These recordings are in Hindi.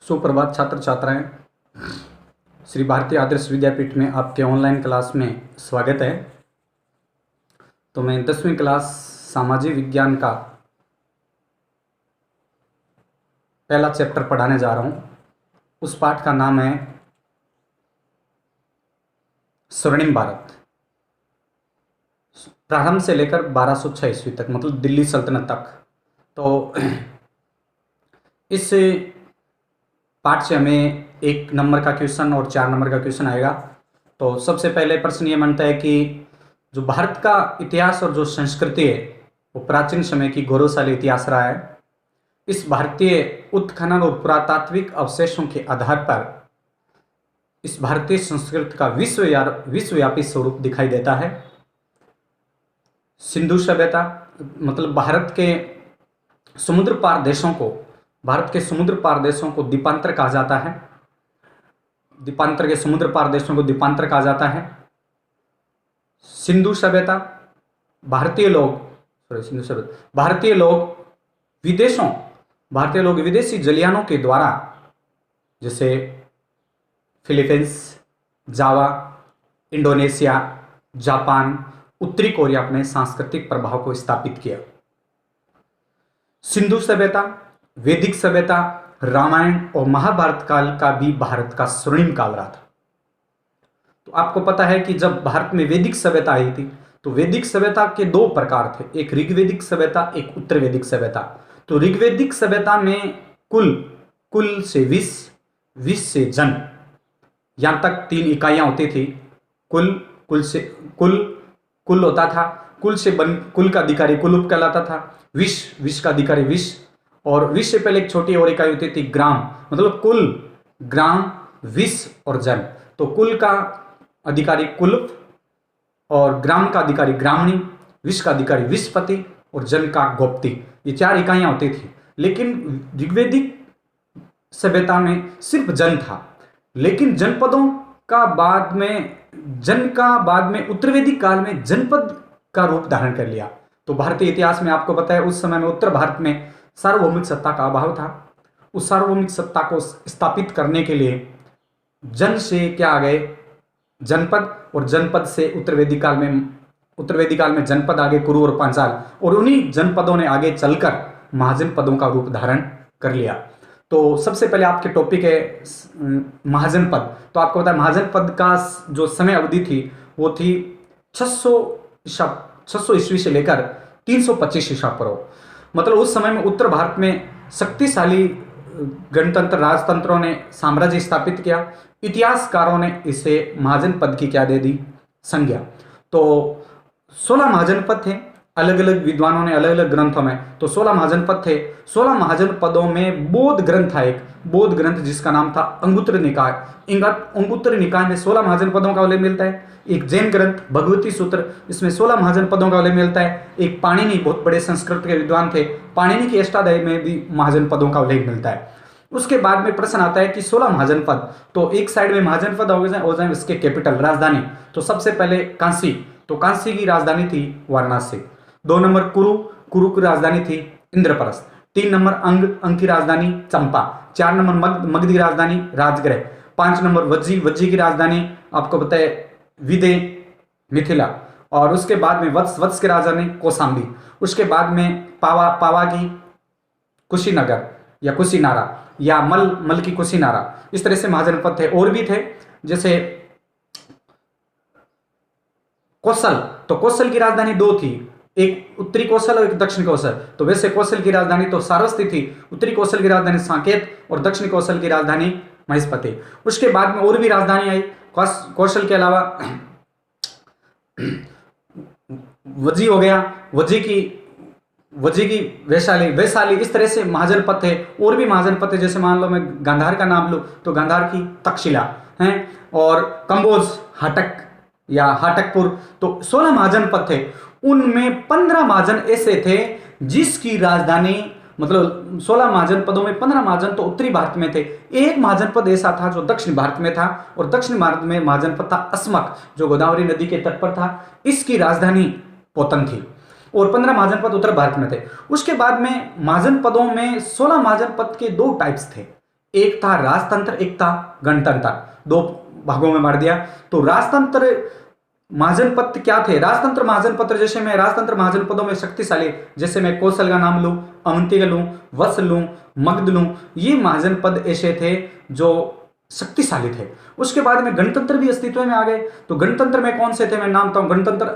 सुप्रभात छात्र छात्राएं। श्री भारतीय आदर्श विद्यापीठ में आपके ऑनलाइन क्लास में स्वागत है। तो मैं 10वीं क्लास सामाजिक विज्ञान का पहला चैप्टर पढ़ाने जा रहा हूँ। उस पाठ का नाम है स्वर्णिम भारत। प्रारंभ से लेकर 1206 ईस्वी तक, मतलब दिल्ली सल्तनत तक। तो इस पाठ से हमें 1 नंबर का क्वेश्चन और 4 नंबर का क्वेश्चन आएगा। तो सबसे पहले प्रश्न ये मानता है कि जो भारत का इतिहास और जो संस्कृति है वो प्राचीन समय की गौरवशाली इतिहास रहा है। इस भारतीय उत्खनन और पुरातात्विक अवशेषों के आधार पर इस भारतीय संस्कृति का विश्वव्यापी स्वरूप दिखाई देता है। सिंधु सभ्यता, मतलब भारत के समुद्र पार देशों को द्वीपांतर कहा जाता है। द्वीपांतर के समुद्र पार देशों को द्वीपांतर कहा जाता है। सिंधु सभ्यता, भारतीय लोग विदेशी जलियानों के द्वारा, जैसे फिलीपींस, जावा, इंडोनेशिया, जापान, उत्तरी कोरिया, अपने सांस्कृतिक प्रभाव को स्थापित किया। सिंधु सभ्यता, वैदिक सभ्यता, रामायण और महाभारत काल का भी भारत का स्वर्णिम काल रहा था। तो आपको पता है कि जब भारत में वैदिक सभ्यता आई थी तो वैदिक सभ्यता के 2 प्रकार थे, एक ऋग्वैदिक सभ्यता, एक उत्तर वैदिक सभ्यता। तो ऋग्वैदिक सभ्यता में कुल से विश्व से जन, यहां तक 3 इकाइयां होती थी। कुल होता था, कुल का अधिकारी कुलुप कहलाता था। विश्व का अधिकारी विश्व, और विश्व से पहले एक छोटी और इकाई होती थी ग्राम, मतलब कुल, ग्राम, विश्व और जन। तो कुल का अधिकारी कुलुप और ग्राम का अधिकारी ग्रामणी, विश्व का अधिकारी विश्वपति और जन का गोप्ती। ये 4 इकाइयां होती थी। लेकिन ऋग्वैदिक सभ्यता में सिर्फ जन था। लेकिन जनपदों का बाद में उत्तर वैदिक काल में जनपद का रूप धारण कर लिया। तो भारतीय इतिहास में आपको पता है उस समय में उत्तर भारत में सार्वभौमिक सत्ता का अभाव था। उस सार्वभौमिक सत्ता को स्थापित करने के लिए जन से क्या आ गए, जनपद, और जनपद से उत्तर वैदिक काल में जनपद आ गए, कुरु और पांचाल, और उन्हीं जनपदों ने आगे चलकर महाजनपदों का रूप धारण कर लिया। तो सबसे पहले आपके टॉपिक है महाजनपद। तो आपको पता है महाजनपद का जो समय अवधि थी वो थी 600 ईस्वी से लेकर 325 ईसा पूर्व। मतलब उस समय में उत्तर भारत में शक्तिशाली गणतंत्र राजतंत्रों ने साम्राज्य स्थापित किया। इतिहासकारों ने इसे महाजनपद की क्या दे दी, संज्ञा। तो 16 महाजनपद थे, अलग अलग विद्वानों ने अलग अलग ग्रंथों में। तो 16 महाजनपद थे। 16 महाजनपदों में बौद्ध ग्रंथ था, एक बौद्ध ग्रंथ जिसका नाम था अंगुत्तर निकाय। अंगुत्तर निकाय में 16 महाजनपदों का उल्लेख मिलता है। एक जैन ग्रंथ भगवती सूत्र, इसमें 16 महाजनपदों का उल्लेख मिलता है। एक पाणिनि, बहुत बड़े संस्कृत के विद्वान थे, पाणिनि की अष्टाध्यायी में भी महाजनपदों का उल्लेख मिलता है। उसके बाद में प्रश्न आता है कि 16 महाजनपद, तो एक साइड में महाजनपद हो जाए उसके कैपिटल, राजधानी। तो सबसे पहले कांसी, तो कांसी की राजधानी थी वाराणसी। 2 नंबर कुरु की राजधानी थी इंद्रप्रस्थ। 3 नंबर अंग की राजधानी चंपा। 4 नंबर मगध की राजधानी राजगृह। 5 नंबर वज्जी की राजधानी आपको पता है विदे, मिथिला। और उसके बाद में वत्स की राजधानी कौशाम्बी। उसके बाद में पावा की कुशीनगर या कुशीनारा, या मल की कुशीनारा। इस तरह से महाजनपद थे। और भी थे जैसे कौशल, तो कौशल की राजधानी 2 थी, एक उत्तरी कौशल और एक दक्षिणी कौशल। तो वैसे कौशल की राजधानी तो सारस्वती थी, उत्तरी कौशल की राजधानी साकेत और दक्षिणी कौशल की राजधानी महेशपति। उसके बाद में और भी राजधानी आई कौशल के अलावा। वज्जी हो गया, वज्जी की वैशाली। इस तरह से महाजनपद थे। और भी महाजनपद थे, जैसे मान लो मैं गांधार का नाम लूं तो गांधार की तक्षशिला है, और कंबोज, हाटक या हाटकपुर। तो 16 महाजनपद थे। उनमें 15 महाजन ऐसे थे जिसकी राजधानी, मतलब 16 महाजनपदों में 15 महाजन तो उत्तरी भारत में थे। एक महाजनपद ऐसा था जो दक्षिण भारत में था, और दक्षिण भारत में महाजनपद था अस्मक, जो गोदावरी नदी के तट पर था। इसकी राजधानी पोतन थी। और 15 महाजन पद उत्तर भारत में थे। उसके बाद में महाजन पदों में 16 महाजन पद के 2 टाइप्स थे। एक था राजतंत्र, एक था गणतंत्र, दो भागों में बांट दिया। तो राजतंत्र महाजनपद क्या थे? राजतंत्र महाजनपद, जैसे मैं राजतंत्र महाजनपदों में शक्तिशाली, जैसे मैं कौशल का नाम लूं, अवंती का लूं, वत्स लूं, मगध लूं, ये महाजनपद ऐसे थे जो शक्तिशाली थे। उसके बाद में गणतंत्र भी अस्तित्व में आ गए। तो गणतंत्र में कौन से थे? मैं नाम बताऊं। गणतंत्र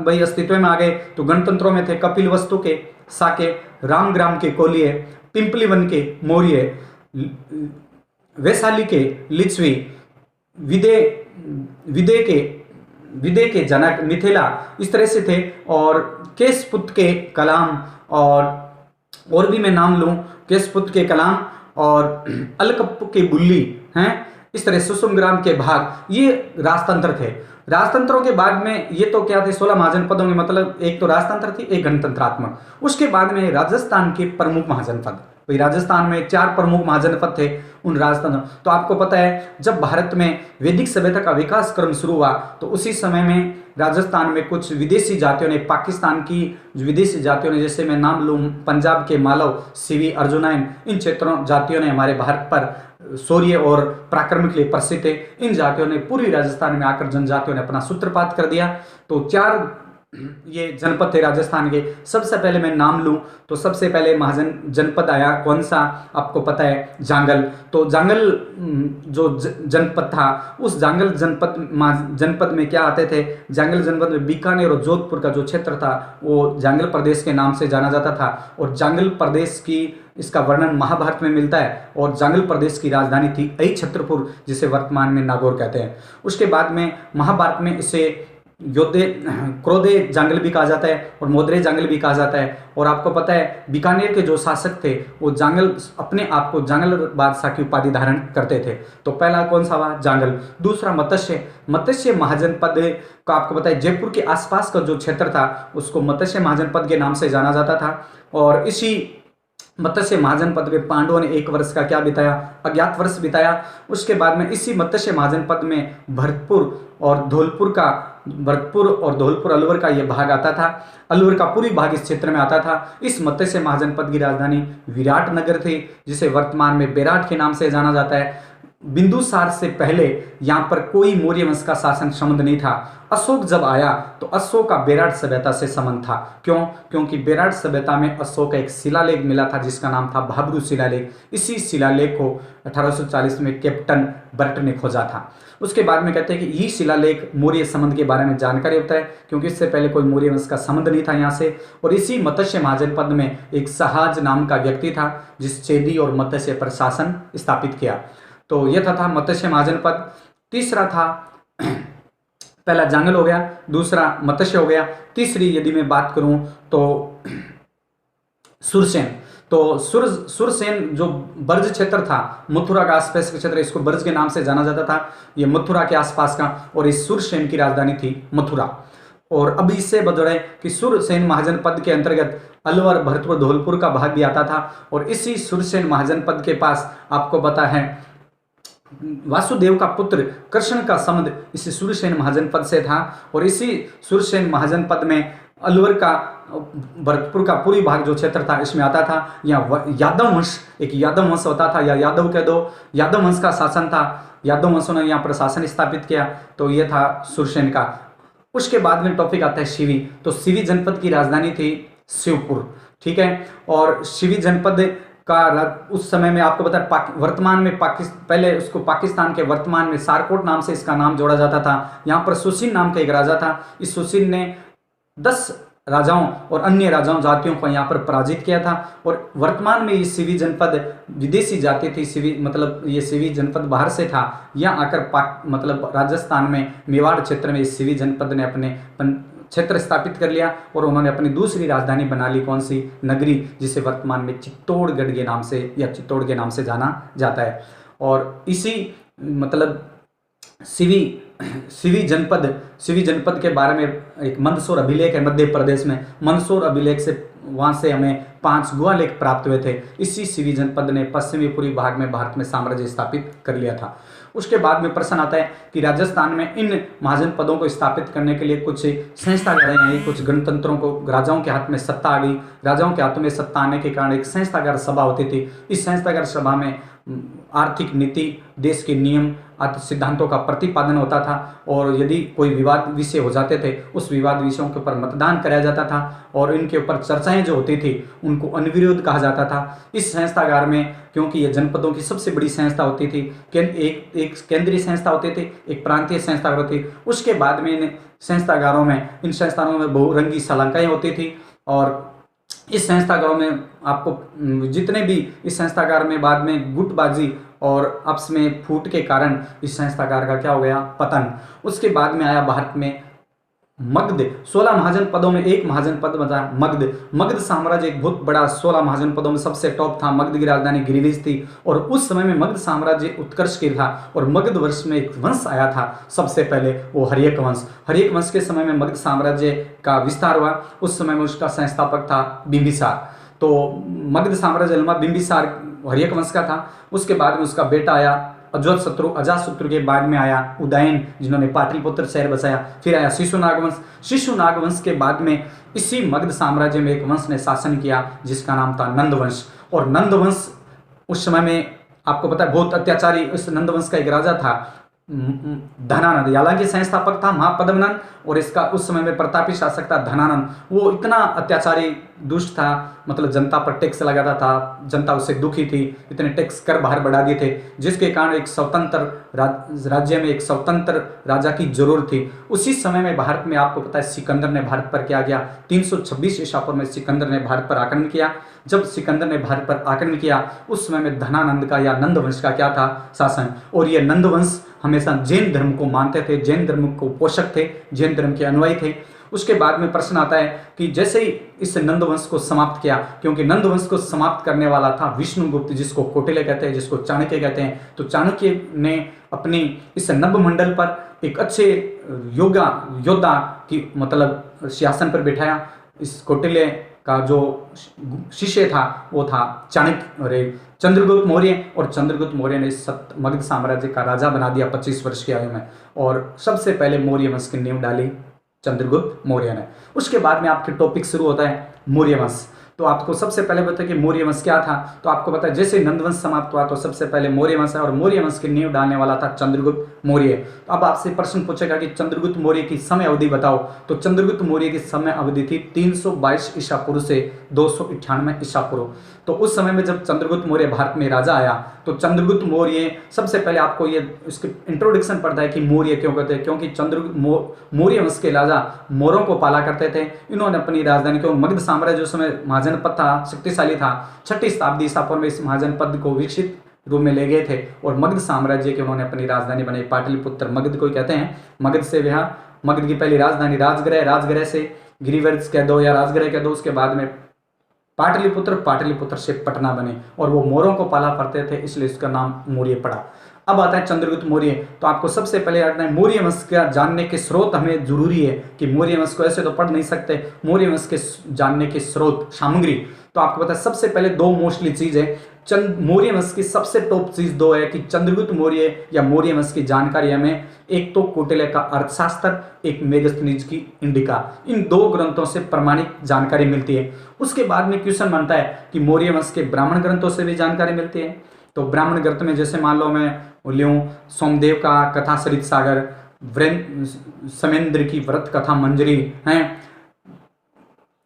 भाई अस्तित्व में आ गए। तो गणतंत्रों में थे कपिल वस्तु के साके, रामग्राम के कोलिये, पिंपलीवन के मौर्य, वैशाली के लिच्छवी, विदे के जनक मिथिला, इस तरह से थे। और केशपुत के कलाम, और भी मैं नाम लूं, केशपुत के कलाम और अलकप्प के बुल्ली हैं, इस तरह सुषुम्ग्राम के भाग, ये राजतंत्र थे। राजतंत्रों के बाद में ये तो क्या थे? 16 महाजनपदों में, मतलब एक तो राजतंत्र थी, एक गणतंत्रात्मक। उसके बाद में राजस्थान के प्रमुख महाजनपद, भाई राजस्थान में 4 प्रमुख महाजनपद थे उन राजतंत्र। तो आपको पता है जब भारत में वैदिक सभ्यता का विकास क्रम शुरू हुआ तो उसी समय में राजस्थान में कुछ विदेशी जातियों ने, पाकिस्तान की विदेशी जातियों ने, जैसे मैं नाम लूं पंजाब के मालव, सीवी, अर्जुनाइन, इन क्षेत्रों जातियों ने हमारे भारत पर शौर्य और पराक्रम के लिए प्रसिद्ध थे। इन जातियों ने पूरी राजस्थान में आकर जनजातियों ने अपना सूत्रपात कर दिया। तो 4 ये जनपद थे राजस्थान के। सबसे पहले मैं नाम लूं तो सबसे पहले महाजन जनपद आया कौन सा? आपको पता है, जांगल। तो जांगल जो जनपद था, उस जांगल जनपद में क्या आते थे? जांगल जनपद में बीकानेर और जोधपुर का जो क्षेत्र था वो जांगल प्रदेश के नाम से जाना जाता था। और जांगल प्रदेश की, इसका वर्णन महाभारत में मिलता है। और जांगल प्रदेश की राजधानी थी अहिछत्रपुर, जिसे वर्तमान में नागौर कहते हैं। उसके बाद में महाभारत में इसे योद्धे क्रोधे जांगल भी कहा जाता है और मोदरे जांगल भी कहा जाता है। और आपको पता है बीकानेर के जो शासक थे वो जांगल, अपने आप को जांगल बादशाह की उपाधि धारण करते थे। तो पहला कौन सा हुआ? जांगल। दूसरा मत्स्य महाजनपद का आपको पता है जयपुर के आसपास का जो क्षेत्र था उसको मत्स्य महाजनपद के नाम से जाना जाता था। और इसी मत्स्य महाजनपद में पांडवों ने 1 वर्ष का क्या बिताया? अज्ञात वर्ष बिताया। उसके बाद में इसी मत्स्य महाजनपद में भरतपुर और धौलपुर अलवर का यह भाग आता था। अलवर का पूरी भाग इस क्षेत्र में आता था। इस मत्स्य महाजनपद की राजधानी विराटनगर थी, जिसे वर्तमान में बेराट के नाम से जाना जाता है। बिंदुसार से पहले यहाँ पर कोई मौर्य वंश का शासन संबंध नहीं था। अशोक जब आया तो अशोक का बेराट सभ्यता से संबंध था। क्यों? क्योंकि बेराट सभ्यता में अशोक का एक शिलालेख मिला था जिसका नाम था भाब्रू शिलालेख। इसी शिलालेख को 1840 में कैप्टन बर्ट ने खोजा था। उसके बाद में कहते हैं कि ये शिलालेख मौर्य संबंध के बारे में जानकारी होता है, क्योंकि इससे पहले कोई मौर्य वंश का संबंध नहीं था यहाँ से। और इसी मत्स्य महाजनपद में एक सहाज नाम का व्यक्ति था जिस चेदी और मत्स्य पर शासन स्थापित किया। तो यह था मत्स्य महाजनपद। तीसरा था, पहला जांगल हो गया, दूसरा मत्स्य हो गया, तीसरी यदि मैं बात करूं तो सुरसेन। तो सुरसेन जो ब्रज क्षेत्र था, मथुरा का आसपास का क्षेत्र, इसको ब्रज के नाम से जाना जाता था, ये मथुरा के आसपास का। और इस सुरसेन की राजधानी थी मथुरा। और अब इससे बदले कि सुरसेन महाजनपद के अंतर्गत अलवर, भरतपुर, धौलपुर का भाग भी आता था। और इसी सुरसेन महाजनपद के पास आपको पता है वासुदेव का पुत्र कृष्ण का संबंध इसी सुरसेन महाजनपद से था। और इसी सुरसेन महाजनपद में अलवर का, भरतपुर का पूरी भाग जो क्षेत्र था इसमें आता था। यहाँ यादव वंश, एक यादव वंश होता था, या यादव कह दो, यादव वंश का शासन था। यादव वंशों ने यहाँ पर शासन स्थापित किया। तो ये था सुरसेन का। उसके बाद में टॉपिक आता है शिवी। तो शिवी जनपद की राजधानी थी शिवपुर, ठीक है। और शिवी जनपद का उस समय में आपको पता है वर्तमान में पहले उसको पाकिस्तान के वर्तमान में सारकोट नाम से इसका नाम जोड़ा जाता था। यहाँ पर सुशील नाम का एक राजा था। इस सुशील ने 10 राजाओं और अन्य राजाओं जातियों को यहाँ पर पराजित किया था। और वर्तमान में ये शिवी जनपद विदेशी जाति थी। शिवी मतलब ये शिवी जनपद बाहर से था, यहाँ आकर मतलब राजस्थान में मेवाड़ क्षेत्र में इस शिवी जनपद ने अपने क्षेत्र स्थापित कर लिया। और उन्होंने अपनी दूसरी राजधानी बना ली, कौन सी? नगरी, जिसे वर्तमान में चित्तौड़गढ़ के नाम से या चित्तौड़ के नाम से जाना जाता है। और इसी मतलब शिवी जनपद के बारे में एक मंदसौर अभिलेख है मध्य प्रदेश में। मंदसौर अभिलेख से वहाँ से हमें 5 गुहा लेख प्राप्त हुए थे। इसी शिवी जनपद ने पश्चिमी पूर्वी भाग में भारत में साम्राज्य स्थापित कर लिया था। उसके बाद में प्रश्न आता है कि राजस्थान में इन महाजनपदों को स्थापित करने के लिए कुछ संस्थागारें आई, कुछ गणतंत्रों को राजाओं के हाथ में सत्ता आ गई। राजाओं के हाथों में सत्ता आने के कारण एक संस्थागार सभा होती थी। इस संस्थागार सभा में आर्थिक नीति, देश के नियम आदि सिद्धांतों का प्रतिपादन होता था, और यदि कोई विवाद विषय हो जाते थे उस विवाद विषयों के ऊपर मतदान कराया जाता था, और इनके ऊपर चर्चाएं जो होती थी उनको अनविरोध कहा जाता था। इस संस्थागार में, क्योंकि ये जनपदों की सबसे बड़ी संस्था होती थी, एक केंद्रीय संस्था होती थी, एक प्रांतीय संस्था होती थी, उसके बाद में इन संस्थागारों में बहुरंगी शलाकाएं होती थी। और इस संस्थागारों में आपको जितने भी इस संस्थागार में बाद में गुटबाजी और आपस में फूट के कारण इस संस्थागार का क्या हो गया, पतन। उसके बाद में आया भारत में मगध। 16 महाजन पदों में एक महाजन पद बचा मगध। मगध साम्राज्य एक बहुत बड़ा, 16 महाजन पदों में सबसे टॉप था। मगध की राजधानी गिरिविज थी, और उस समय में मगध साम्राज्य उत्कर्ष की था। और मगध वंश में एक वंश आया था सबसे पहले, वो हर्यक वंश। हर्यक वंश के समय में मगध साम्राज्य का विस्तार हुआ। उस समय में उसका संस्थापक था बिंबिसार। तो मगध साम्राज्य बिंबिसार हर्यक वंश का था। उसके बाद में उसका बेटा आया अजातशत्रु के बाद में आया उदयन, जिन्होंने पाटलिपुत्र शहर बसाया। फिर आया शिशुनाग वंश। शिशुनाग वंश के बाद में इसी मगध साम्राज्य में एक वंश ने शासन किया जिसका नाम था नंद वंश। और नंद वंश उस समय में आपको पता है बहुत अत्याचारी, उस नंद वंश का एक राजा था धनानंद। हालांकि संस्थापक था महापद्मनंद, और इसका उस समय में प्रतापी शासक था धनानंद। वो इतना अत्याचारी दुष्ट था, मतलब जनता पर टैक्स लगाता था, जनता उससे दुखी थी, इतने टैक्स कर बाहर बढ़ा दिए थे, जिसके कारण एक स्वतंत्र राज्य में एक स्वतंत्र राजा की जरूरत थी। उसी समय में भारत में आपको पता है सिकंदर ने भारत पर क्या किया, 326 ईसा पूर्व में सिकंदर ने भारत पर आक्रमण किया। जब सिकंदर ने भारत पर आक्रमण किया उस समय में धनानंद का या नंद वंश का क्या था, शासन। और ये नंद वंश हमेशा जैन धर्म को मानते थे, जैन धर्म को पोषक थे, जैन धर्म के अनुयायी थे। उसके बाद में प्रश्न आता है कि जैसे ही इस नंद वंश को समाप्त किया, क्योंकि नंद वंश को समाप्त करने वाला था विष्णुगुप्त, जिसको कौटिल्य कहते हैं, जिसको चाणक्य कहते हैं। तो चाणक्य ने अपनी इस नभमंडल पर एक अच्छे योद्धा की मतलब शासन पर बिठाया। इस कौटिल्य का जो शिष्य था वो था चंद्रगुप्त मौर्य, और चंद्रगुप्त मौर्य ने मगध साम्राज्य का राजा बना दिया 25 वर्ष की आयु में। और सबसे पहले मौर्य वंश की नींव डाली चंद्रगुप्त मौर्य ने। उसके बाद में आपके टॉपिक शुरू होता है मौर्य वंश। तो आपको सबसे पहले पता है कि मौर्य वंश क्या था। तो आपको पता है जैसे नंदवंश समाप्त हुआ तो सबसे पहले मौर्य वंश है, और मौर्य वंश की नींव डालने वाला था चंद्रगुप्त मौर्य। तो अब आपसे प्रश्न पूछेगा कि चंद्रगुप्त मौर्य की समय अवधि बताओ। तो चंद्रगुप्त मौर्य की समय अवधि थी 322 ईसा पूर्व से 298 ईसा पूर्व। तो उस समय में जब चंद्रगुप्त मौर्य भारत में राजा आया तो चंद्रगुप्त मौर्य, सबसे पहले आपको ये इसके इंट्रोडक्शन पड़ता है कि मौर्य क्यों कहते हैं, क्योंकि चंद्रगुप्त मौर्य वंश के राजा मोरों को पाला करते थे। इन्होंने अपनी राजधानी को मगध साम्राज्य उस समय महाजनपद था, शक्तिशाली था, 6ठी शताब्दी ईसा पूर्व में इस महाजनपद को विकसित रूप में ले गए थे और मगध साम्राज्य की उन्होंने अपनी राजधानी बनाई। पाटलिपुत्र मगध को कहते हैं। मगध से वह मगध की पहली राजधानी राजगृह, राजगृह से गिरिवर्ज कह दो या राजगृह कह दो, उसके बाद में पाटलिपुत्र, पाटलिपुत्र से पटना बने और वो मोरों को पाला करते थे, इसलिए इसका नाम मौर्य पड़ा। अब आता है चंद्रगुप्त मौर्य। तो आपको सबसे पहले आता है मौर्य वंश का जानने के स्रोत हमें जरूरी है कि मौर्य वंश को ऐसे तो पढ़ नहीं सकते, मौर्य वंश के जानने के स्रोत सामग्री। तो आपको पता है सबसे पहले दो मोस्टली चीज है मौर्य वंश की सबसे टॉप चीज दो है कि चंद्रगुप्त मौर्य या मौर्य वंश की जानकारी हमें एक तो कौटिल्य का अर्थशास्त्र, एक मेगास्थनीज की इंडिका, इन दो ग्रंथों से प्रमाणिक जानकारी मिलती है। उसके बाद में क्वेश्चन बनता है कि मौर्य वंश के ब्राह्मण ग्रंथों से भी जानकारी मिलती है। तो ब्राह्मण ग्रंथ में जैसे मान लो मैं लूँ सोमदेव का कथा सरित सागर, समेंद्र की व्रत कथा मंजरी है,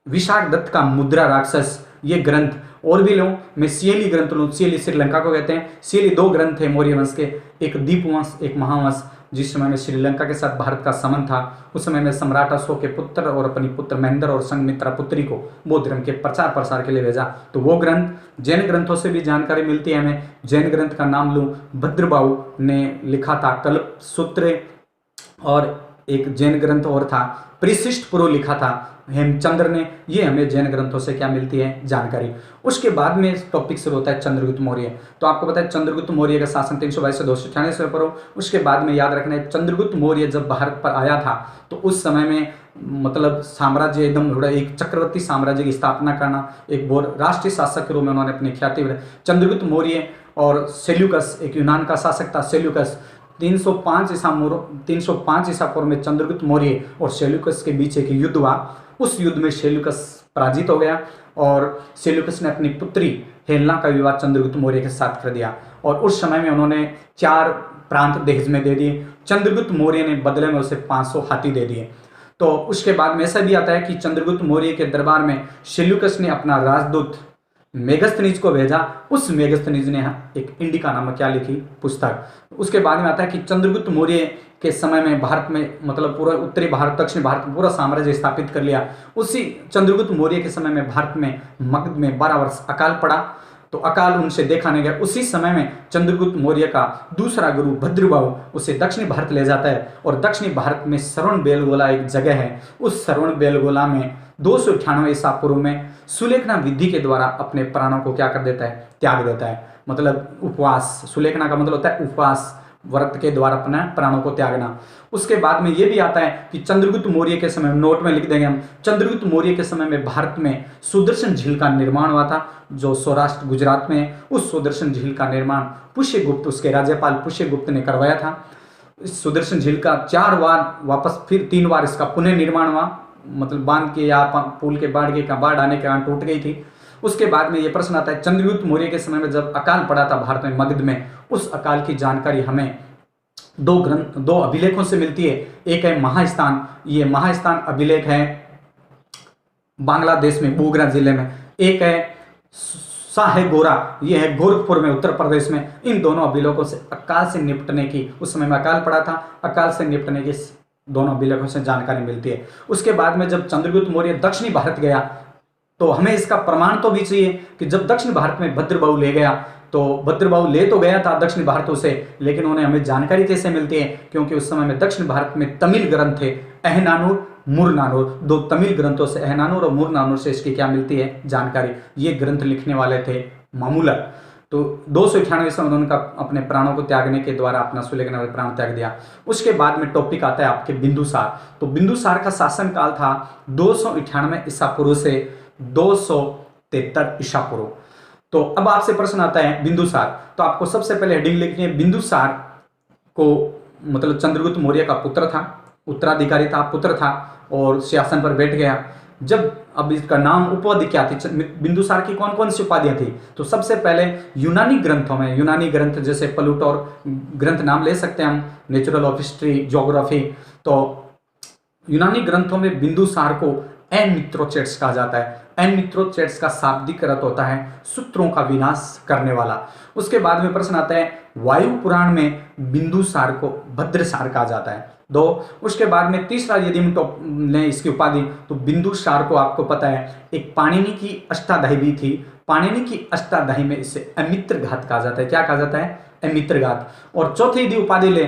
विशाख दत्त का मुद्रा राक्षस, ये ग्रंथ। और भी लो मैं सियली ग्रंथ लूँ, सियली श्रीलंका को कहते हैं। सियली दो ग्रंथ थे मौर्य वंश के, एक दीपवंश एक महावंश। जिस समय में श्रीलंका के साथ भारत का संबंध था उस समय में सम्राट अशोक के पुत्र और अपनी पुत्र महेंद्र और संघमित्रा पुत्री को बौद्ध धर्म के प्रचार प्रसार के लिए भेजा। तो वो ग्रंथ, जैन ग्रंथों से भी जानकारी मिलती है हमें। जैन ग्रंथ का नाम लूँ भद्रबाहु ने लिखा था कल्प सूत्र, और एक जैन ग्रंथ और था परिशिष्ट पुरु लिखा था हेमचंद्र ने। ये हमें जैन ग्रंथों से क्या मिलती है जानकारी। उसके बाद में टॉपिक शुरू होता है चंद्रगुप्त मौर्य। तो आपको पता है चंद्रगुप्त मौर्य का शासन 322 से 296 पर। उसके बाद में याद रखना है चंद्रगुप्त मौर्य जब भारत पर आया था तो उस समय में मतलब साम्राज्य एकदम थोड़ा एक चक्रवर्ती साम्राज्य की स्थापना करना, एक बहुत राष्ट्रीय शासक के रूप में उन्होंने अपनी ख्याति। चंद्रगुप्त मौर्य और सेल्यूकस, एक यूनान का शासक था सेल्यूकस, 305 ईसा पूर्व में चंद्रगुप्त मौर्य और सेल्यूकस के बीच एक युद्ध हुआ। उस युद्ध में सेल्यूकस पराजित हो गया और सेल्यूकस ने अपनी पुत्री हेलेना का विवाह चंद्रगुप्त मौर्य के साथ कर दिया और उस समय में उन्होंने 4 प्रांत दहेज में दे दिए। चंद्रगुप्त मौर्य ने बदले में उसे 500 हाथी दे दिए। तो उसके बाद में ऐसा भी आता है कि चंद्रगुप्त मौर्य के दरबार में सेल्यूकस ने अपना राजदूत मेगस्थनीज को भेजा। उस मेगस्थनीज ने एक इंडिका नामक क्या लिखी पुस्तक। उसके बाद में आता है कि चंद्रगुप्त मौर्य के समय में भारत में मतलब पूरा उत्तरी भारत दक्षिण भारत में पूरा साम्राज्य स्थापित कर लिया। उसी चंद्रगुप्त मौर्य के समय में भारत में मगध में 12 वर्ष अकाल पड़ा, तो अकाल उनसे देखा नहीं गया। उसी समय में चंद्रगुप्त मौर्य का दूसरा गुरु भद्रबाहु उसे दक्षिणी भारत ले जाता है और दक्षिणी भारत में श्रवण बेलगोला एक जगह है। उस श्रवण बेलगोला में 298 ईसा पूर्व में सुलेखना विधि के द्वारा अपने प्राणों को क्या कर देता है, त्याग देता है। मतलब उपवास, सुलेखना का मतलब होता है उपवास, व्रत के द्वारा अपने प्राणों को त्यागना। उसके बाद में ये भी आता है कि चंद्रगुप्त मौर्य के समय, नोट में लिख देंगे हम, चंद्रगुप्त मौर्य के समय में भारत में सुदर्शन झील का निर्माण हुआ था जो सौराष्ट्र गुजरात में है। उस सुदर्शन झील का निर्माण पुष्यगुप्त, उसके राज्यपाल पुष्यगुप्त ने करवाया था। इस सुदर्शन झील का 4 बार वापस फिर 3 बार इसका पुनः निर्माण हुआ, मतलब बांध के या पुल के बाढ़ आने के कारण टूट गई थी। उसके बाद में ये प्रश्न आता है चंद्रगुप्त मौर्य के समय में जब अकाल पड़ा था भारत में मगध में, उस अकाल की जानकारी हमें 2 अभिलेखों से मिलती है। एक है महास्थान, ये महास्थान अभिलेख है बांग्लादेश में बोगरा जिले में। एक है शाह गोरा, ये है गोरखपुर में उत्तर प्रदेश में। इन दोनों अभिलेखों से अकाल से निपटने की, उस समय में अकाल पड़ा था, अकाल से निपटने की दोनों अभिलेखों से जानकारी मिलती है। उसके बाद में जब चंद्रगुप्त मौर्य दक्षिणी भारत गया तो हमें इसका प्रमाण तो भी चाहिए कि जब दक्षिण भारत में भद्रबाहु ले गया, तो भद्रबाहु ले तो गया था दक्षिण भारतों से, लेकिन उन्हें हमें जानकारी कैसे मिलती है, क्योंकि उस समय में दक्षिण भारत में तमिल ग्रंथ थे, अहनानूर मुरनानूर, 2 तमिल ग्रंथों से, अहनानूर और मुरनानूर से इसकी क्या मिलती है जानकारी। ये ग्रंथ लिखने वाले थे मामूलर। तो 298 ईस्वी में उन्होंने अपने प्राणों को त्यागने के द्वारा अपना सुलेखना में प्राण त्याग दिया। उसके बाद में टॉपिक आता है आपके बिंदुसार। तो बिंदुसार का शासन काल था 298 ईसा पूर्व से 273 ईसा पूर्व। तो अब आपसे प्रश्न आता है बिंदुसार, तो आपको सबसे पहले हेडिंग लिखनी है बिंदुसार को, मतलब चंद्रगुप्त मौर्य का पुत्र था, उत्तराधिकारी था, पुत्र था और शासन पर बैठ गया। जब अब इसका नाम उपाधि क्या थी, बिंदुसार की कौन कौन सी उपाधियां थी, तो सबसे पहले यूनानी ग्रंथों में, यूनानी ग्रंथ जैसे प्लूटो ग्रंथ नाम ले सकते हैं हम, नेचुरल ऑफ हिस्ट्री, ज्योग्राफी, तो यूनानी ग्रंथों में बिंदुसार को एनमित्रोचेट्स कहा जाता है। एनमित्रोचेट्स का शाब्दिक अर्थ होता है शत्रुओं का विनाश करने वाला। उसके बाद में प्रश्न आता है वायु पुराण में बिंदुसार को भद्रसार कहा जाता है। 2, उसके बाद में तीसरा यदि हम लें इसकी उपाधि, तो बिंदुसार को आपको पता है एक पाणिनि की अष्टाध्यायी भी थी। पाणिनि की अष्टाध्यायी में इसे अमित्र घात कहा जाता है। क्या कहा जाता है? अमित्र घात। और चौथी यदि उपाधि ले,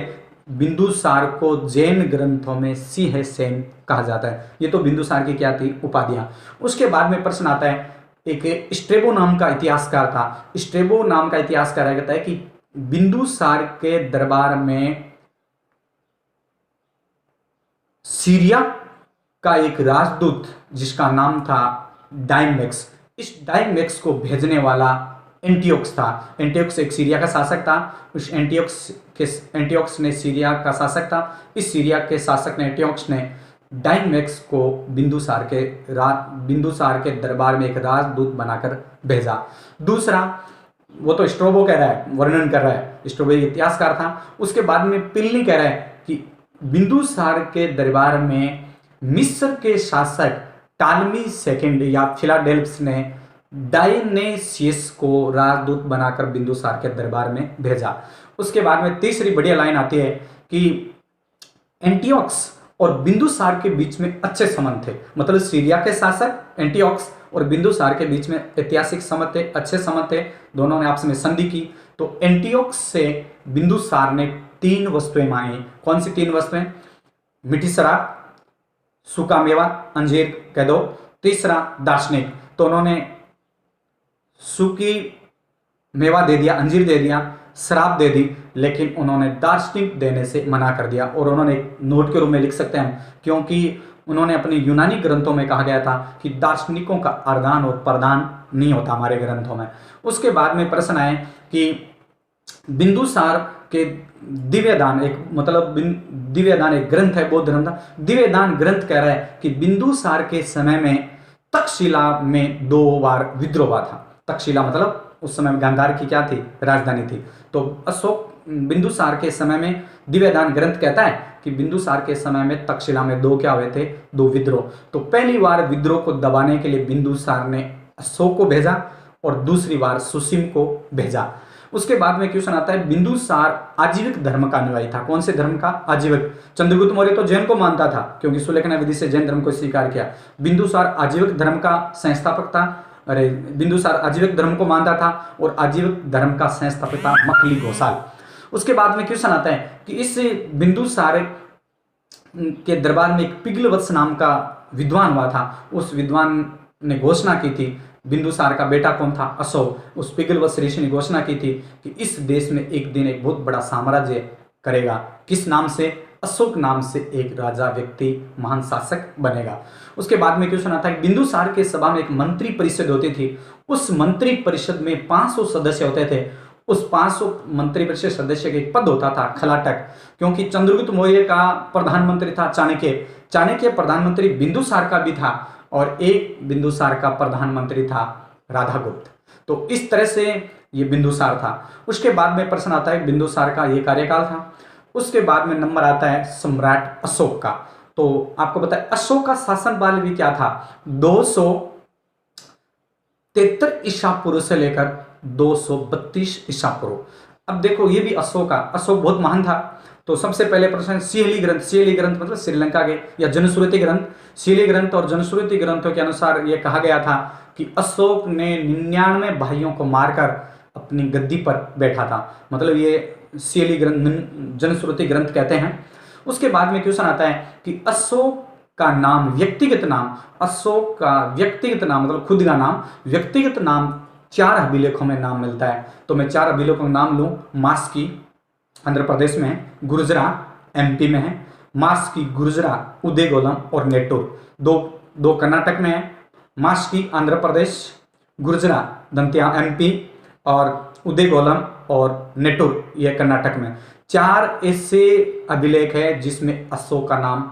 बिंदुसार को जैन ग्रंथों में सिंह सेन कहा जाता है। ये तो बिंदुसार की क्या थी उपाधियां। उसके बाद में प्रश्न आता है, एक स्ट्रेबो नाम का इतिहासकार था। स्ट्रेबो नाम का इतिहासकार कहता है कि बिंदुसार के दरबार में सीरिया का एक राजदूत जिसका नाम था डायमेक्स, इस डायमेक्स को भेजने वाला एंटियोक्स था। एंटियोक्स एक सीरिया का शासक था। उस एंटियोक्स ने सीरिया का शासक था। इस सीरिया के शासक ने, एंटियोक्स ने डायमेक्स को बिंदुसार के दरबार में एक राजदूत बनाकर भेजा। दूसरा, वो तो स्ट्रोबो कह रहा है, वर्णन कर रहा है, स्ट्रोबो इतिहासकार था। उसके बाद में प्लिनी कह रहा है कि बिंदुसार के दरबार में मिस्र के शासक टालमी सेकंड या फिलाडेल्फस ने डायनेसियस को राजदूत बनाकर बिंदुसार के दरबार में भेजा। उसके बाद में तीसरी बढ़िया लाइन आती है कि एंटियोक्स और बिंदुसार के बीच में अच्छे संबंध थे। मतलब सीरिया के शासक एंटियोक्स और बिंदुसार के बीच में ऐतिहासिक संबंध थे, अच्छे संबंध थे, दोनों ने आपस में संधि की। तो एंटियोक्स से बिंदुसार ने 3 वस्तुएं मांगी। कौन सी 3 वस्तुएं? मीठी शराब, सूखा मेवा, अंजीर कह दो। तीसरा, दार्शनिक। तो उन्होंने सूखी मेवा दे दिया, अंजीर दे दिया, शराब दे दी, लेकिन उन्होंने दार्शनिक देने से मना कर दिया। और उन्होंने एक नोट के रूप में लिख सकते हैं हम, क्योंकि उन्होंने अपने यूनानी ग्रंथों में कहा गया था कि दार्शनिकों का आदान और प्रदान नहीं होता हमारे ग्रंथों में। उसके बाद में प्रश्न आए कि बिंदुसार कि दिव्यदान एक मतलब दिव्यदान एक ग्रंथ है बौद्ध धर्म का। दिव्यदान ग्रंथ कह रहा है कि बिंदुसार के समय में तक्षशिला में 2 बार विद्रोह हुआ था। तक्षशिला मतलब उस समय गांधार की क्या थी, राजधानी थी। तो अशोक बिंदुसार के समय में दिव्यदान ग्रंथ कहता है कि बिंदुसार के समय में तक्षशिला में 2 क्या हुए थे, 2 विद्रोह। तो पहली बार विद्रोह को दबाने के लिए बिंदुसार ने अशोक को भेजा और दूसरी बार सुसीम को भेजा। उसके बाद में क्वेश्चन आता है, बिंदुसार आजीविक धर्म का अनुयायी था। कौन से धर्म का? आजीविक। चंद्रगुप्त मौर्य तो जैन को मानता था क्योंकि सुलेखना विधि से जैन धर्म को स्वीकार किया। बिंदुसार आजीविक धर्म का संस्थापक था। अरे बिंदुसार आजीविक धर्म को मानता था और आजीविक धर्म का संस्थापक था मखली घोषाल। उसके बाद में क्वेश्चन आता है कि इस बिंदुसार के दरबार में एक पिंगलवत्स नाम का विद्वान हुआ था। उस विद्वान ने घोषणा की थी, बिंदुसार का बेटा कौन था? अशोक। उस पिंगलवत्स ऋषि ने घोषणा की थी कि इस देश में एक दिन एक बहुत बड़ा साम्राज्य करेगा। किस नाम से? अशोक नाम से एक राजा व्यक्ति महान शासक बनेगा। उसके बाद में क्वेश्चन आता है, बिंदुसार के सभा में एक मंत्री परिषद होती थी। उस मंत्री परिषद में 500 सदस्य होते थे। उस 500 मंत्री परिषद सदस्य का एक पद होता था खलाटक, क्योंकि चंद्रगुप्त मौर्य का प्रधानमंत्री था चाणक्य। चाणक्य प्रधानमंत्री बिंदुसार का भी था और एक बिंदुसार का प्रधानमंत्री था राधागुप्त। तो इस तरह से ये बिंदुसार था। उसके बाद में प्रश्न आता है बिंदुसार का ये कार्यकाल था। उसके बाद में नंबर आता है सम्राट अशोक का। तो आपको पता है अशोक का शासनकाल भी क्या था? 273 ईसा पूर्व से लेकर 232 ईसा पूर्व। अब देखो ये भी अशोक बहुत महान था। तो सबसे पहले प्रश्न सिहली ग्रंथ। सिहली ग्रंथ मतलब श्रीलंका के या जनश्रुति ग्रंथ। सिहली ग्रंथ और जनश्रुति ग्रंथों के अनुसार यह कहा गया था कि अशोक ने 99 भाइयों को मारकर अपनी गद्दी पर बैठा था। मतलब ये सिहली ग्रंथ जनश्रुति ग्रंथ कहते हैं। उसके बाद में क्वेश्चन आता है कि अशोक का नाम व्यक्तिगत नाम, अशोक का व्यक्तिगत नाम मतलब खुद का नाम, व्यक्तिगत नाम 4 अभिलेखों में नाम मिलता है। तो मैं 4 अभिलेखों का नाम लूं। मास्की आंध्र प्रदेश में है, गुर्जरा एमपी में है, मास्की गुर्जरा उदयगोलम और नेटूर दो कर्नाटक में है। मास्की आंध्र प्रदेश, गुर्जरा दंतिया एमपी और उदयगोलम और नेटूर ये कर्नाटक में। 4 ऐसे अभिलेख है जिसमें अशोक का नाम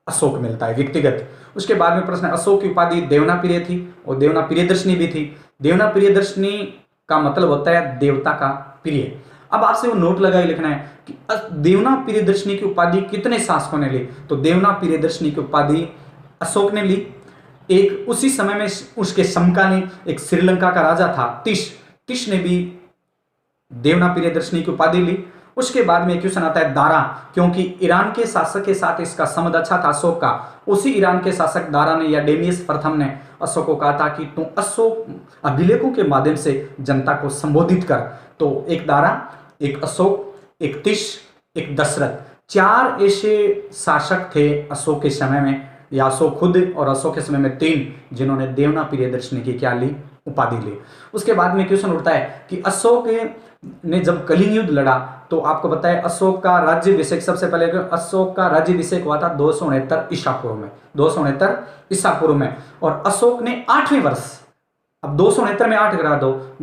अशोक मिलता है व्यक्तिगत। उसके बाद में प्रश्न, अशोक की उपाधि देवना प्रिय थी और देवना प्रियदर्शनी भी थी। देवना प्रियदर्शनी का मतलब होता है देवता का प्रिय। अब आपसे वो नोट लगाए लिखना है कि देवना प्रियदर्शनी की उपाधि कितने शासकों ने ली? तो देवना प्रियदर्शनी की उपाधि अशोक ने ली। एक उसी समय में उसके समकालीन एक श्रीलंका का राजा था तिश ने भी देवना प्रियदर्शनी की उपाधि ली। उसके बाद में क्वेश्चन आता है दारा, क्योंकि ईरान के शासक के साथ इसका संबंध अच्छा था अशोक का। उसी ईरान के शासक दारा ने या डेमियस प्रथम ने अशोक को कहा था कि तुम अशोक अभिलेखों के माध्यम से जनता को संबोधित कर। तो एक दारा, एक अशोक, एक तिश, एक दशरथ, 4 ऐसे शासक थे अशोक के समय में, या अशोक खुद और अशोक के समय में 3 जिन्होंने देवना प्रियदर्शनी की क्या ली? उपाधि ली। उसके बाद में क्वेश्चन उठता है कि अशोक ने जब कलिंग युद्ध लड़ा तो आपको बताया अशोक का राज्याभिषेक, सबसे पहले अशोक का राज्याभिषेक हुआ था 269 ईसा पूर्व में, 269 ईसा पूर्व में। और अशोक ने 8वें वर्ष, अब 269 में 8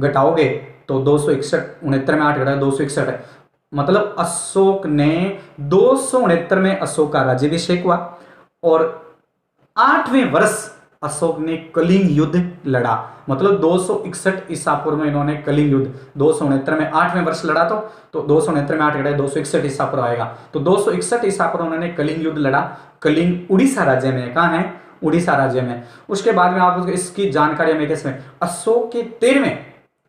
घटाओगे तो 269 में 8 घटा 261 है। मतलब अशोक ने 269 में अशोक का राज्याभिषेक हुआ और 8वें वर्ष अशोक ने कलिंग युद्ध लड़ा। मतलब 261 ईसा पूर्व में इन्होंने कलिंग युद्ध, 269 में 8वें वर्ष लड़ा तो 269 में 8 घटाए 261 ईसा पूर्व आएगा। तो 261 ईसा पूर्व उन्होंने कलिंग युद्ध लड़ा। कलिंग उड़ीसा राज्य में, कहाँ है? उड़ीसा राज्य में। उसके बाद में आप इसकी जानकारी हमें कैसे में अशोक के 13वें,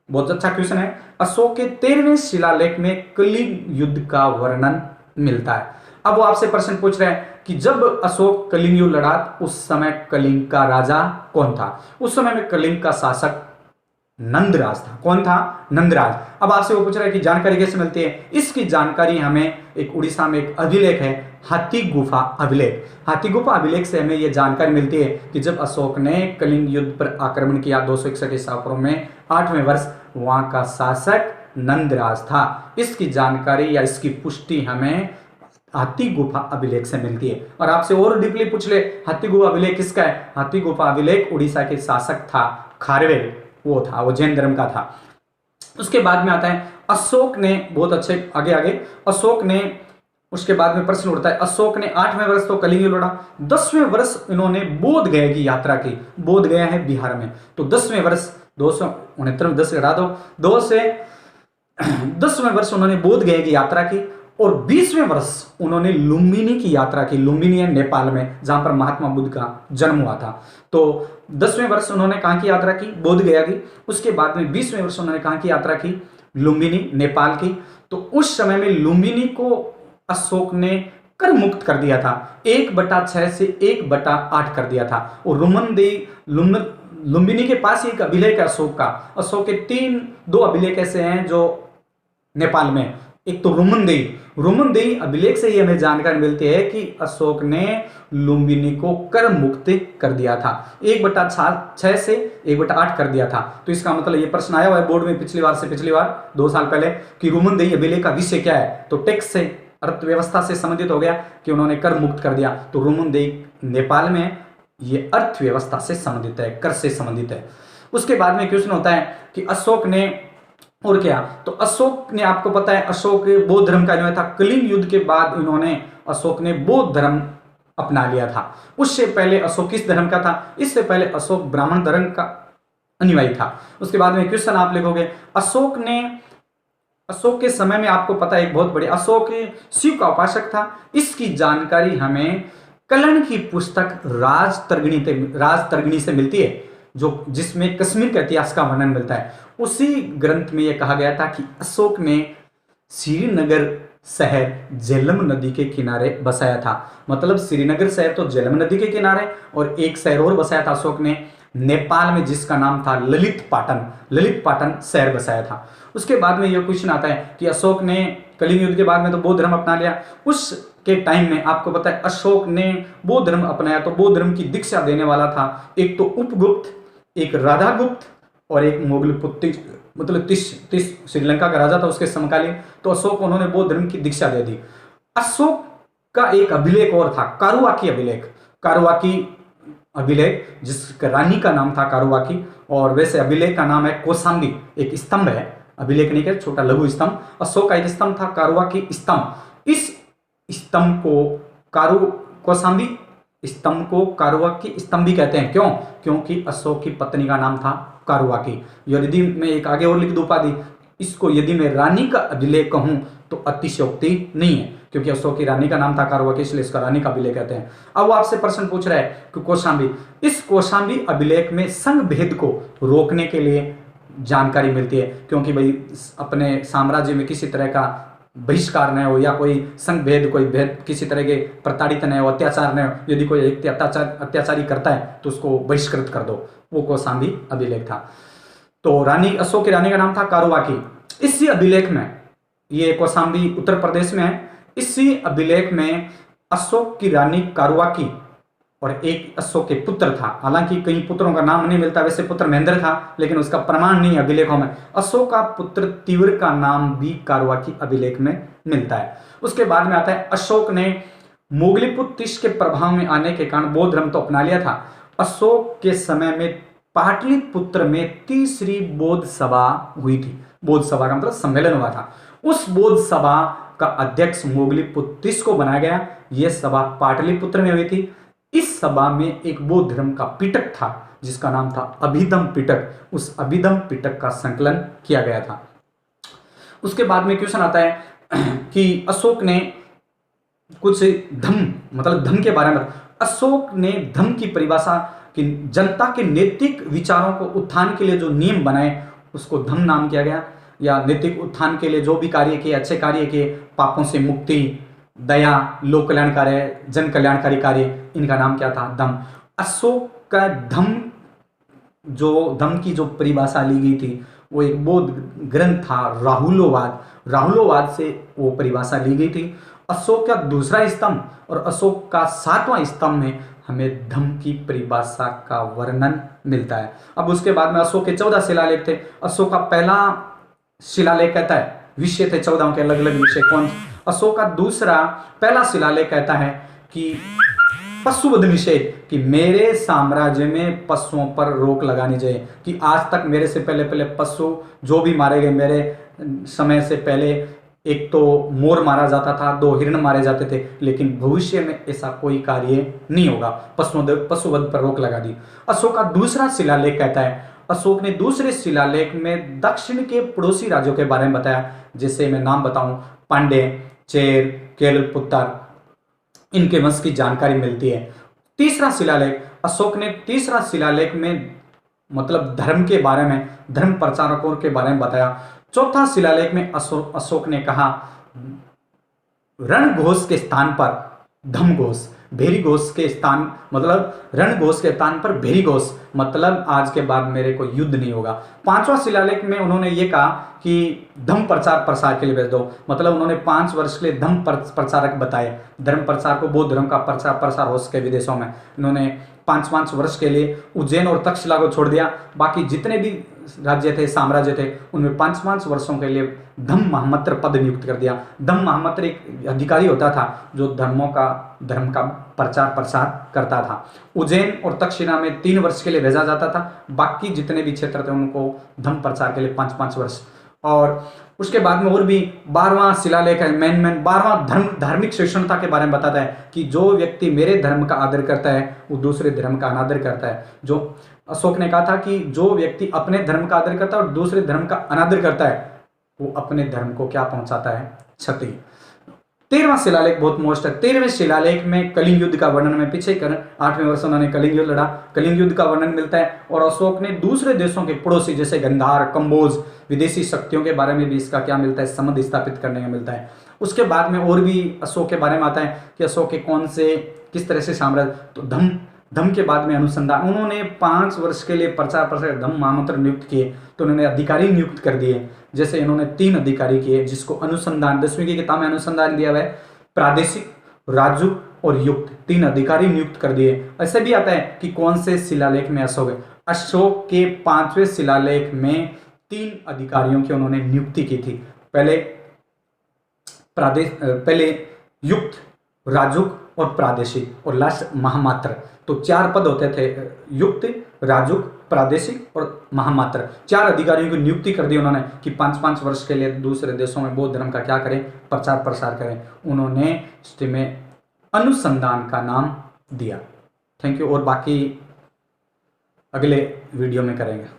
बहुत अच्छा क्वेश्चन है, अशोक के 13वें शिलालेख में कलिंग युद्ध का वर्णन मिलता है। अब वो आपसे प्रश्न पूछ रहे हैं कि जब अशोक कलिंग युद्ध लड़ा उस समय कलिंग का राजा कौन था? उस समय में कलिंग का शासक नंदराज था। कौन था? नंदराज। अब आपसे वो पूछ रहा है कि जानकारी कैसे मिलती है? इसकी जानकारी हमें एक उड़ीसा में एक अभिलेख है, हाथी गुफा अभिलेख। हाथी गुफा अभिलेख से हमें यह जानकारी मिलती है कि जब अशोक ने कलिंग युद्ध पर आक्रमण किया 261 ईसा पूर्व में 8वें वर्ष, वहां का शासक नंदराज था। इसकी जानकारी या इसकी पुष्टि हमें हाथी गुफा अभिलेख से मिलती है। और आपसे और डीपली पूछ ले हाथी गुफा अभिलेख किसका है? हाथी गुफा अभिलेख उड़ीसा के शासक था खारवेल, वो था, वो जैन धर्म का था। उसके बाद में आता है अशोक ने, बहुत अच्छे, आगे आगे अशोक ने, उसके बाद में प्रश्न उठता है, अशोक ने 8वें वर्ष तो कलिंग लौटा, 10वें वर्ष इन्होंने बोध गया की यात्रा की। बोध गया है बिहार में, तो 10वें वर्ष 269 10 घटा दो, 2 से 10वें वर्ष उन्होंने बोध गया की यात्रा की, और 20वें वर्ष उन्होंने लुम्बिनी की यात्रा की। लुम्बिनी है नेपाल में, जहां पर महात्मा बुद्ध का जन्म हुआ था। तो 10वें वर्ष उन्होंने कहां की यात्रा की? बोध गया की। उसके बाद में 20वें वर्ष उन्होंने कहां की यात्रा की? लुम्बिनी, नेपाल की। तो उस समय में लुम्बिनी को अशोक ने कर मुक्त कर दिया था, 1/6 से 1/8 कर दिया था। और लुम्बिनी के पास एक अभिलेख है अशोक का। अशोक के 2 अभिलेख ऐसे हैं जो नेपाल में, एक तो रुमनदेही अभिलेख से ही हमें जानकारी मिलती है कि अशोक ने लुम्बिनी को कर मुक्त कर दिया था, 1/6 से 1/8 कर दिया था। तो इसका मतलब ये प्रश्न आया हुआ है बोर्ड में पिछली बार 2 साल पहले कि रुमनदेही अभिलेख का विषय क्या है, तो टैक्स से, अर्थव्यवस्था से संबंधित हो गया कि उन्होंने कर मुक्त कर दिया। तो रुमनदेही नेपाल में, ये अर्थव्यवस्था से संबंधित है, कर से संबंधित है। उसके बाद में क्वेश्चन होता है कि अशोक ने और क्या, तो अशोक ने, आपको पता है अशोक बौद्ध धर्म का जो था, कलिंग युद्ध के बाद अशोक ने बौद्ध धर्म अपना लिया था। उससे पहले अशोक किस धर्म का था? इससे पहले अशोक ब्राह्मण धर्म का अनुयायी था। उसके बाद में क्वेश्चन आप लिखोगे, अशोक के समय में आपको पता है एक बहुत बड़े, अशोक शिव का उपासक था। इसकी जानकारी हमें कलन की पुस्तक राजतर्गिणी से मिलती है, जिसमें कश्मीर के इतिहास का वर्णन मिलता है। उसी ग्रंथ में यह कहा गया था कि अशोक ने श्रीनगर शहर झेलम नदी के किनारे बसाया था। मतलब श्रीनगर शहर तो झेलम नदी के किनारे, और एक शहर और बसाया था अशोक ने नेपाल में, जिसका नाम था ललित पाटन शहर बसाया था। उसके बाद में यह क्वेश्चन आता है कि अशोक ने कलिंग युद्ध के बाद में तो बौद्ध धर्म अपना लिया। उसके टाइम में आपको पता है अशोक ने बौद्ध धर्म अपनाया, तो बौद्ध धर्म की दीक्षा देने वाला था एक तो उपगुप्त, एक राधागुप्त, और एक मोगलपुत्ती, मतलब तीस श्रीलंका का राजा था उसके समकालीन। तो अशोक उन्होंने बौद्ध धर्म की दीक्षा दे दी। अशोक का एक अभिलेख और था, कारुवाकी अभिलेख, जिसका रानी का नाम था कारुवाकी, और वैसे अभिलेख का नाम है कौशाम्बी, एक स्तंभ है, अभिलेख नहीं है, छोटा लघु स्तंभ। अशोक का एक स्तंभ था कारुवाकी स्तंभ। इस स्तंभ को कौशाम्बी स्तंभ को कारुवाकी स्तंभ भी कहते हैं। क्यों? क्योंकि अशोक की पत्नी का नाम था कारुवाकी। यदि मैं एक आगे और लिख दूं उपाधि, इसको यदि मैं रानी का अभिलेख कहूं तो अतिशयोक्ति नहीं है, क्योंकि अशोक की रानी का नाम था कारुवाकी, इसलिए इसका रानी का अभिलेख कहते हैं। अब वो आपसे प्रश्न पूछ रहा है कि कौशाम्बी, इस कौशाम्बी अभिलेख में संघ भेद को रोकने के लिए जानकारी मिलती है, क्योंकि भाई अपने साम्राज्य में किसी तरह का बहिष्कार न हो, या कोई संघ भेद, कोई भेद किसी तरह के प्रताड़ित न हो, अत्याचार न हो। यदि कोई अत्याचारी करता है तो उसको बहिष्कृत कर दो, वो कौशाम्बी अभिलेख था। तो अशोक की रानी का नाम था कारुवाकी। इसी अभिलेख में, ये कौशाम्बी उत्तर प्रदेश में है, इसी अभिलेख में अशोक की रानी कारुवाकी और एक अशोक के पुत्र था। हालांकि कई पुत्रों का नाम नहीं मिलता, वैसे पुत्र महेंद्र था, लेकिन उसका प्रमाण नहीं अभिलेखों में। अशोक का पुत्र तीव्र का नाम भी कारुवाकी अभिलेख में मिलता है। उसके बाद में आता है अशोक ने मोगलीपुत्तिश के प्रभाव में आने के कारण बौद्ध धर्म तो अपना लिया था। अशोक के समय में पाटलिपुत्र में 3री बौद्ध सभा हुई थी। बौद्ध सभा का मतलब सम्मेलन हुआ था। उस बौद्ध सभा का अध्यक्ष मोगलीपुत्तिश को बनाया गया। यह सभा पाटलिपुत्र में हुई थी। इस सभा में एक बौद्ध धर्म का पिटक था, जिसका नाम था अभिधम पिटक। उस अभिधम पिटक का संकलन किया गया था। उसके बाद में क्वेश्चन आता है कि अशोक ने कुछ धम्म के बारे में, अशोक ने धम्म की परिभाषा कि जनता के नैतिक विचारों को उत्थान के लिए जो नियम बनाए, उसको धम्म नाम किया गया। या नैतिक उत्थान के लिए जो भी कार्य किए, अच्छे कार्य किए, पापों से मुक्ति, दया, लोक कल्याणकारी, जन कल्याणकारी कार्य, इनका नाम क्या था? धम्म। अशोक का धम्म की जो परिभाषा ली गई थी, वो एक बौद्ध ग्रंथ था राहुलोवाद से वो परिभाषा ली गई थी। अशोक का दूसरा स्तंभ और अशोक का 7वां स्तंभ में हमें धम्म की परिभाषा का वर्णन मिलता है। अब उसके बाद में अशोक के 14 शिलालेख थे। अशोक का पहला शिलालेख कहता है, विषय थे 14 के अलग अलग विषय कौन। अशोक का पहला शिलालेख कहता है कि पशुवध निषेध, कि मेरे साम्राज्य में पशुओं पर रोक लगानी चाहिए, कि आज तक मेरे से पहले पहले पशु जो भी मारे गए, मेरे समय से पहले एक तो मोर मारा जाता था, 2 हिरण मारे जाते थे, लेकिन भविष्य में ऐसा कोई कार्य नहीं होगा। पशुवध पर रोक लगा दी। अशोक का दूसरा शिलालेख कहता है, अशोक ने दूसरे शिलालेख में दक्षिण के पड़ोसी राज्यों के बारे में बताया, जैसे मैं नाम बताऊं, पांड्य, चेर, केरल, इनके वंश की जानकारी मिलती है। तीसरा शिलालेख, अशोक ने तीसरा शिलालेख में मतलब धर्म के बारे में, धर्म प्रचारकों के बारे में बताया। चौथा शिलालेख में अशोक ने कहा, रणघोष के स्थान पर धमघोष, भेरी घोष के स्थान मतलब रणघोष के स्थान पर भेरी घोष, मतलब आज के बाद मेरे को युद्ध नहीं होगा। पांचवा शिलालेख में उन्होंने ये कहा कि धम्म प्रचार प्रसार के लिए भेज दो, मतलब उन्होंने 5 वर्ष के लिए धम्म प्रचारक बताए, धर्म प्रचार को, बौद्ध धर्म का प्रचार प्रसार हो सके विदेशों में। इन्होंने 5 वर्ष के लिए उज्जैन और तक्षशिला को छोड़ दिया, बाकी जितने भी राज्य थे, साम्राज्य थे, उनमें 5 वर्षों के लिए धम्म महामंत्र पद नियुक्त कर दिया। धम्म महामंत्र एक अधिकारी होता था जो धर्म का प्रचार प्रसार करता था। उज्जैन और तक्षशिला में 3 वर्ष के लिए भेजा जाता था, बाकी जितने भी क्षेत्र थे उनको धम्म प्रचार के लिए 5 वर्ष। और उसके बाद में और भी 12वां शिलालेख है, मेन 12वां धार्मिक सहिष्णुता के बारे में बताता है कि जो व्यक्ति मेरे धर्म का आदर करता है वो दूसरे धर्म का अनादर करता है। जो अशोक ने कहा था कि जो व्यक्ति अपने धर्म का आदर करता है और दूसरे धर्म का अनादर करता है वो अपने धर्म को क्या पहुंचाता है, क्षति। 13वां शिलालेख बहुत मोस्ट है। 13वें शिलालेख में कलिंग युद्ध का वर्णन, में पीछे कर 8वें वर्ष उन्होंने कलिंग युद्ध लड़ा, कलिंग युद्ध का वर्णन मिलता है। और अशोक ने दूसरे देशों के पड़ोसी जैसे गंधार, कंबोज, विदेशी शक्तियों के बारे में भी इसका क्या मिलता है, संबंध स्थापित करने का मिलता है। उसके बाद में और भी अशोक के बारे में आता है कि अशोक के कौन से किस तरह से साम्राज्य, तो धम्म के बाद में अनुसंधान, उन्होंने 5 वर्ष के लिए प्रचार प्रसार धम्म महामंत्र नियुक्त किए, तो उन्होंने अधिकारी नियुक्त कर दिए। जैसे इन्होंने 3 अधिकारी किए जिसको अनुसंधान, 10वीं की किताब में अनुसंधान दिया हुआ है, प्रादेशिक, राजूक और युक्त, 3 अधिकारी नियुक्त कर दिए। ऐसे भी आता है कि कौन से शिलालेख में अशोक है, अशोक के 5वें शिलालेख में 3 अधिकारियों की उन्होंने नियुक्ति की थी। पहले युक्त, राजुक और प्रादेशिक, और लास्ट महामात्र। तो 4 पद होते थे, युक्त, राजुक, प्रादेशिक और महामात्र। 4 अधिकारियों की नियुक्ति कर दी उन्होंने कि 5 वर्ष के लिए दूसरे देशों में बौद्ध धर्म का क्या करें, प्रचार प्रसार करें। उन्होंने इसमें अनुसंधान का नाम दिया। थैंक यू, और बाकी अगले वीडियो में करेंगे।